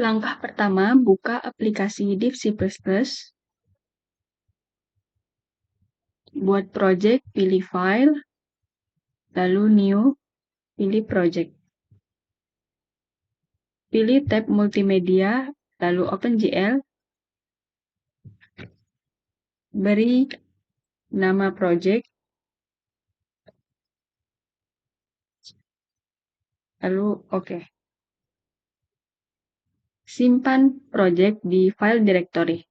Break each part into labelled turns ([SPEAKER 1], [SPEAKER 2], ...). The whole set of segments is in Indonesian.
[SPEAKER 1] Langkah pertama, buka aplikasi Div C++. Buat project, pilih File, lalu New, pilih Project. Pilih tab Multimedia, lalu OpenGL. Beri nama project, lalu OK. Simpan project di file directory.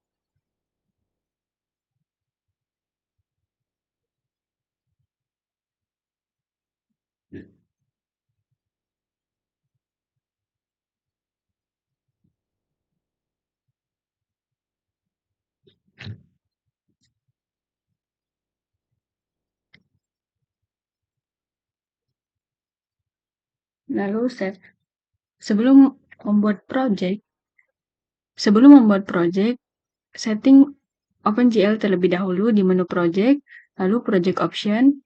[SPEAKER 1] Lalu save. Sebelum membuat project, setting OpenGL terlebih dahulu di menu project, lalu project option.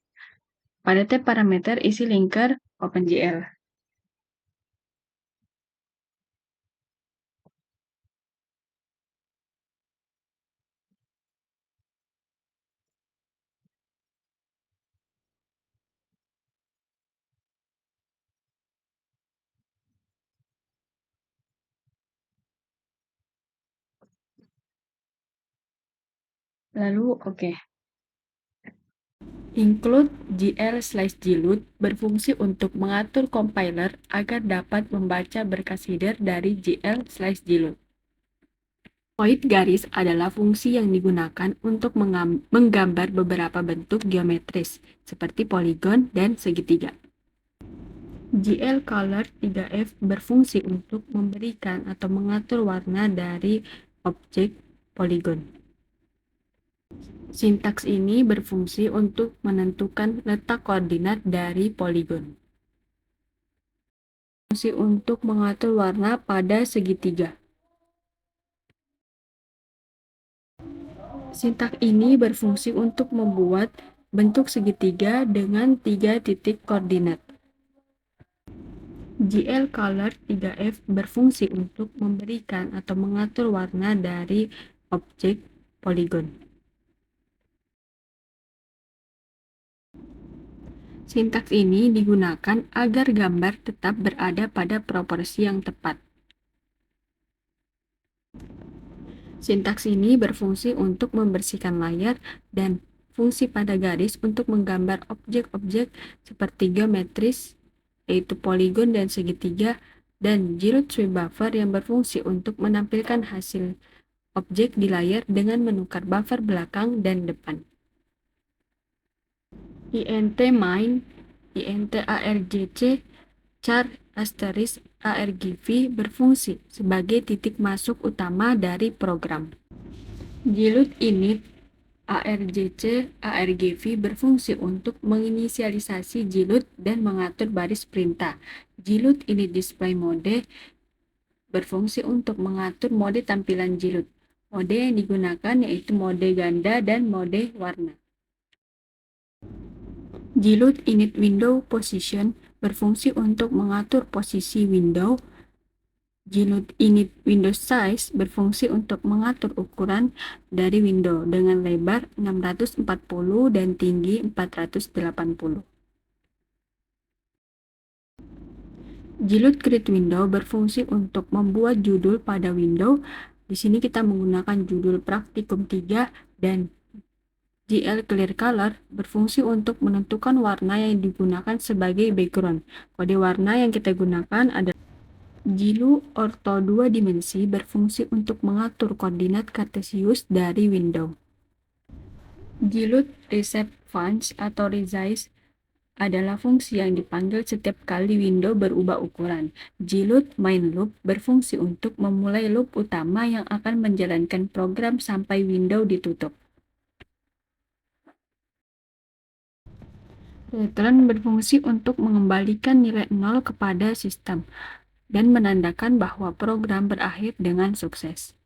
[SPEAKER 1] Pada tab parameter, isi linker OpenGL. Lalu OK. Include gl/glut berfungsi untuk mengatur compiler agar dapat membaca berkas header dari gl/glut. Void garis adalah fungsi yang digunakan untuk menggambar beberapa bentuk geometris, seperti poligon dan segitiga. glcolor 3f berfungsi untuk memberikan atau mengatur warna dari objek poligon. Sintaks ini berfungsi untuk menentukan letak koordinat dari poligon. Fungsi untuk mengatur warna pada segitiga. Sintaks ini berfungsi untuk membuat bentuk segitiga dengan 3 titik koordinat. glcolor 3f berfungsi untuk memberikan atau mengatur warna dari objek poligon. Sintaks ini digunakan agar gambar tetap berada pada proporsi yang tepat. Sintaks ini berfungsi untuk membersihkan layar dan fungsi pada garis untuk menggambar objek-objek seperti geometris, yaitu poligon dan segitiga, dan glut sweep buffer yang berfungsi untuk menampilkan hasil objek di layar dengan menukar buffer belakang dan depan. int main, int argc, char asterisk argv berfungsi sebagai titik masuk utama dari program. Glut init argc argv berfungsi untuk menginisialisasi glut dan mengatur baris perintah. Glut init display mode berfungsi untuk mengatur mode tampilan glut. Mode yang digunakan yaitu mode ganda dan mode warna. Glut init window position berfungsi untuk mengatur posisi window. Glut init window size berfungsi untuk mengatur ukuran dari window dengan lebar 640 dan tinggi 480. Glut create window berfungsi untuk membuat judul pada window. Di sini kita menggunakan judul praktikum 3 dan glClearColor berfungsi untuk menentukan warna yang digunakan sebagai background. Kode warna yang kita gunakan adalah glut ortho 2 dimensi berfungsi untuk mengatur koordinat kartesius dari window. Glut resize func atau resize adalah fungsi yang dipanggil setiap kali window berubah ukuran. Glut main loop berfungsi untuk memulai loop utama yang akan menjalankan program sampai window ditutup. Return berfungsi untuk mengembalikan nilai 0 kepada sistem dan menandakan bahwa program berakhir dengan sukses.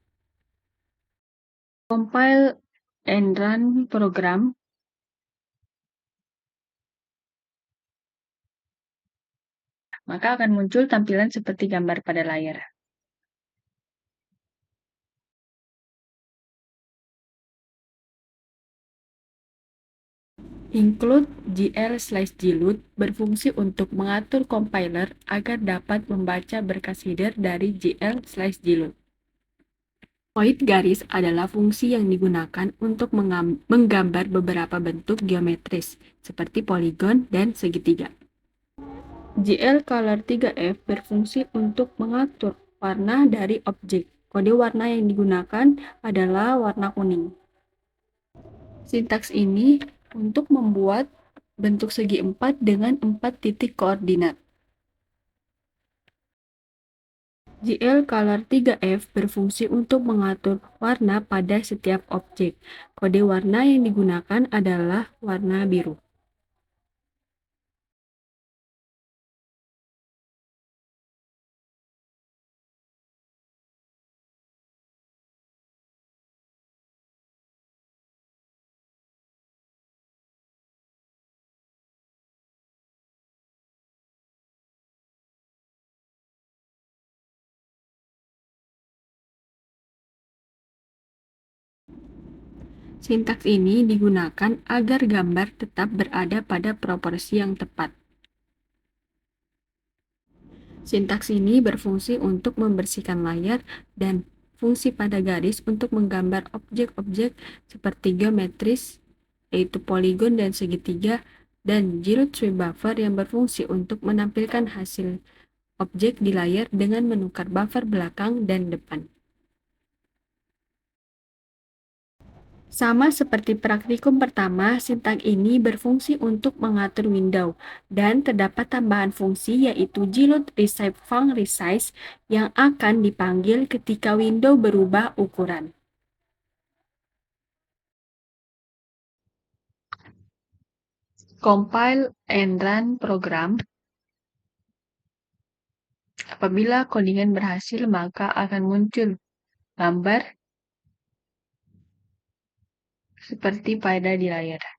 [SPEAKER 1] Compile and run program. Maka akan muncul tampilan seperti gambar pada layar. Include GL/JLoad berfungsi untuk mengatur compiler agar dapat membaca berkas header dari GL/JLoad. Void garis adalah fungsi yang digunakan untuk menggambar beberapa bentuk geometris, seperti poligon dan segitiga. GL_color3f berfungsi untuk mengatur warna dari objek. Kode warna yang digunakan adalah warna kuning. Sintaks ini untuk membuat bentuk segi 4 dengan 4 titik koordinat. GL_color3f berfungsi untuk mengatur warna pada setiap objek. Kode warna yang digunakan adalah warna biru. Sintaks ini digunakan agar gambar tetap berada pada proporsi yang tepat. Sintaks ini berfungsi untuk membersihkan layar dan fungsi pada garis untuk menggambar objek-objek seperti geometris, yaitu poligon dan segitiga, dan JLoad Sweep Buffer yang berfungsi untuk menampilkan hasil objek di layar dengan menukar buffer belakang dan depan. Sama seperti praktikum pertama, sintaks ini berfungsi untuk mengatur window, dan terdapat tambahan fungsi yaitu JLoad Resize Func Resize yang akan dipanggil ketika window berubah ukuran. Compile and run program. Apabila codingan berhasil, maka akan muncul gambar seperti pada di layar.